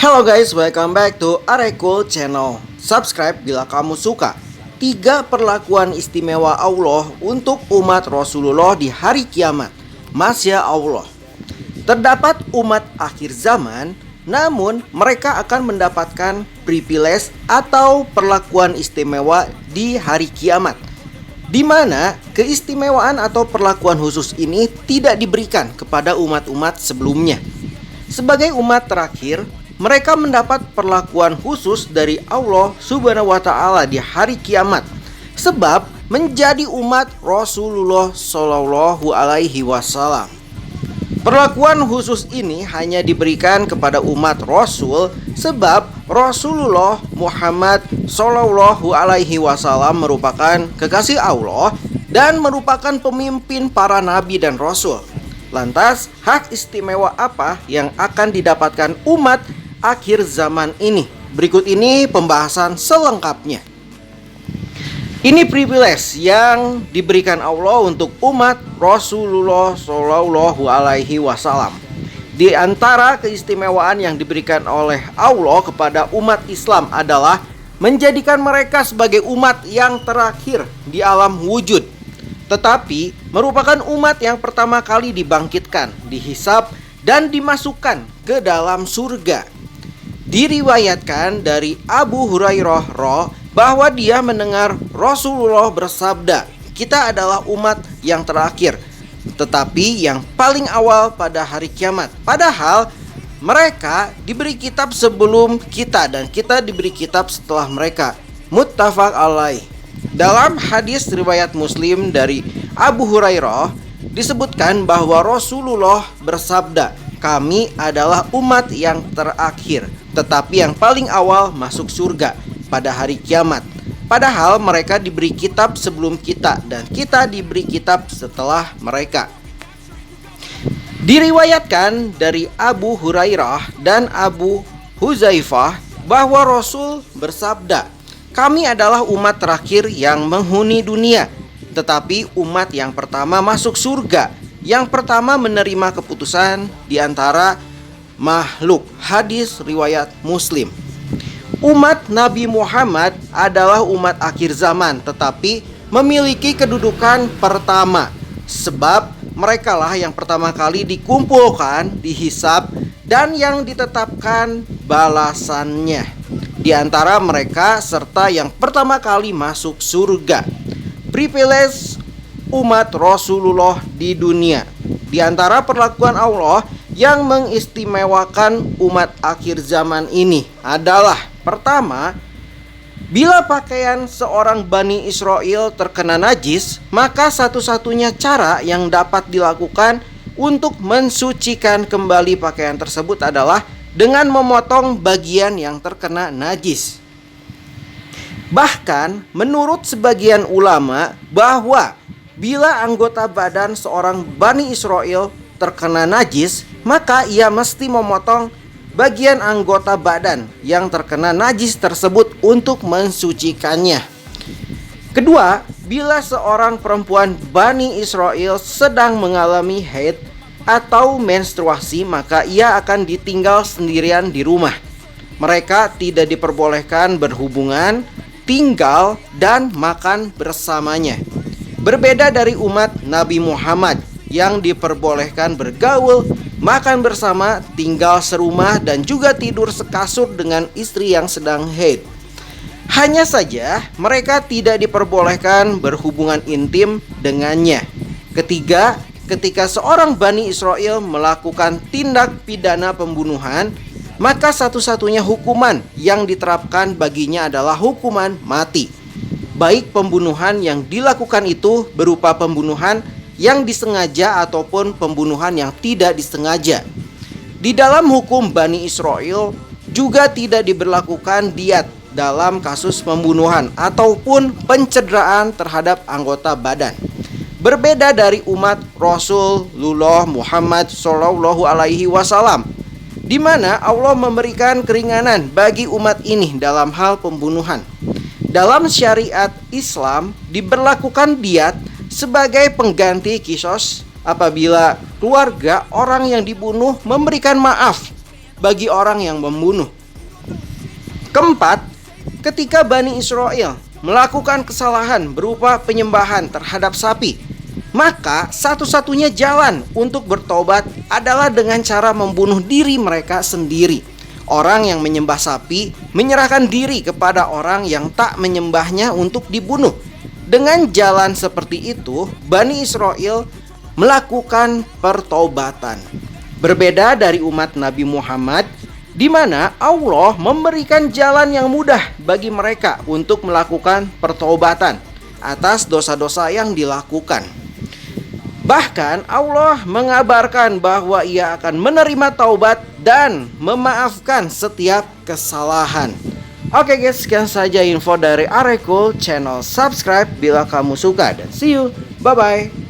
Hello guys, welcome back to Arekul Channel. Subscribe bila kamu suka. 3 perlakuan istimewa Allah untuk umat Rasulullah di hari kiamat. Masya Allah. Terdapat umat akhir zaman, namun mereka akan mendapatkan privilege atau perlakuan istimewa di hari kiamat, di mana keistimewaan atau perlakuan khusus ini tidak diberikan kepada umat-umat sebelumnya. Sebagai umat terakhir, mereka mendapat perlakuan khusus dari Allah Subhanahu wa Ta'ala di hari kiamat, sebab menjadi umat Rasulullah Shallallahu Alaihi Wasallam. Perlakuan khusus ini hanya diberikan kepada umat Rasul, sebab Rasulullah Muhammad Shallallahu Alaihi Wasallam merupakan kekasih Allah dan merupakan pemimpin para nabi dan rasul. Lantas, hak istimewa apa yang akan didapatkan umat akhir zaman ini? Berikut ini pembahasan selengkapnya. Ini privilege yang diberikan Allah untuk umat Rasulullah Shallallahu Alaihi Wasallam. Di antara keistimewaan yang diberikan oleh Allah kepada umat Islam adalah menjadikan mereka sebagai umat yang terakhir di alam wujud, tetapi merupakan umat yang pertama kali dibangkitkan, dihisab, dan dimasukkan ke dalam surga. Diriwayatkan dari Abu Hurairah bahwa dia mendengar Rasulullah bersabda, "Kita adalah umat yang terakhir, tetapi yang paling awal pada hari kiamat." Padahal mereka diberi kitab sebelum kita dan kita diberi kitab setelah mereka. Muttafaq alaih. Dalam hadis riwayat Muslim dari Abu Hurairah disebutkan bahwa Rasulullah bersabda, "Kami adalah umat yang terakhir, tetapi yang paling awal masuk surga pada hari kiamat." Padahal mereka diberi kitab sebelum kita dan kita diberi kitab setelah mereka. Diriwayatkan dari Abu Hurairah dan Abu Huzaifah bahwa Rasul bersabda, "Kami adalah umat terakhir yang menghuni dunia, tetapi umat yang pertama masuk surga, yang pertama menerima keputusan di antara makhluk." Hadis riwayat Muslim. Umat Nabi Muhammad adalah umat akhir zaman, tetapi memiliki kedudukan pertama, sebab merekalah yang pertama kali dikumpulkan, dihisab, dan yang ditetapkan balasannya di antara mereka, serta yang pertama kali masuk surga. Privilege umat Rasulullah di dunia. Di antara perlakuan Allah yang mengistimewakan umat akhir zaman ini adalah: pertama, bila pakaian seorang Bani Israel terkena najis, maka satu-satunya cara yang dapat dilakukan untuk mensucikan kembali pakaian tersebut adalah dengan memotong bagian yang terkena najis. Bahkan menurut sebagian ulama bahwa bila anggota badan seorang Bani Israel terkena najis, maka ia mesti memotong bagian anggota badan yang terkena najis tersebut untuk mensucikannya. Kedua, bila seorang perempuan Bani Israel sedang mengalami haid atau menstruasi, maka ia akan ditinggal sendirian di rumah. Mereka tidak diperbolehkan berhubungan, tinggal, dan makan bersamanya. Berbeda dari umat Nabi Muhammad yang diperbolehkan bergaul, makan bersama, tinggal serumah, dan juga tidur sekasur dengan istri yang sedang haid. Hanya saja mereka tidak diperbolehkan berhubungan intim dengannya. Ketiga, ketika seorang Bani Israel melakukan tindak pidana pembunuhan, maka satu-satunya hukuman yang diterapkan baginya adalah hukuman mati. Baik pembunuhan yang dilakukan itu berupa pembunuhan yang disengaja ataupun pembunuhan yang tidak disengaja. Di dalam hukum Bani Israel juga tidak diberlakukan diat dalam kasus pembunuhan ataupun pencederaan terhadap anggota badan. Berbeda dari umat Rasulullah Muhammad Shallallahu Alaihi Wasallam, di mana Allah memberikan keringanan bagi umat ini dalam hal pembunuhan. Dalam syariat Islam diberlakukan diat sebagai pengganti kisos apabila keluarga orang yang dibunuh memberikan maaf bagi orang yang membunuh. Keempat, ketika Bani Israel melakukan kesalahan berupa penyembahan terhadap sapi, maka satu-satunya jalan untuk bertobat adalah dengan cara membunuh diri mereka sendiri. Orang yang menyembah sapi menyerahkan diri kepada orang yang tak menyembahnya untuk dibunuh. Dengan jalan seperti itu, Bani Israel melakukan pertobatan. Berbeda dari umat Nabi Muhammad, di mana Allah memberikan jalan yang mudah bagi mereka untuk melakukan pertobatan atas dosa-dosa yang dilakukan. Bahkan Allah mengabarkan bahwa Ia akan menerima taubat dan memaafkan setiap kesalahan. Oke guys, sekian saja info dari Areko Channel. Subscribe bila kamu suka dan see you. Bye bye.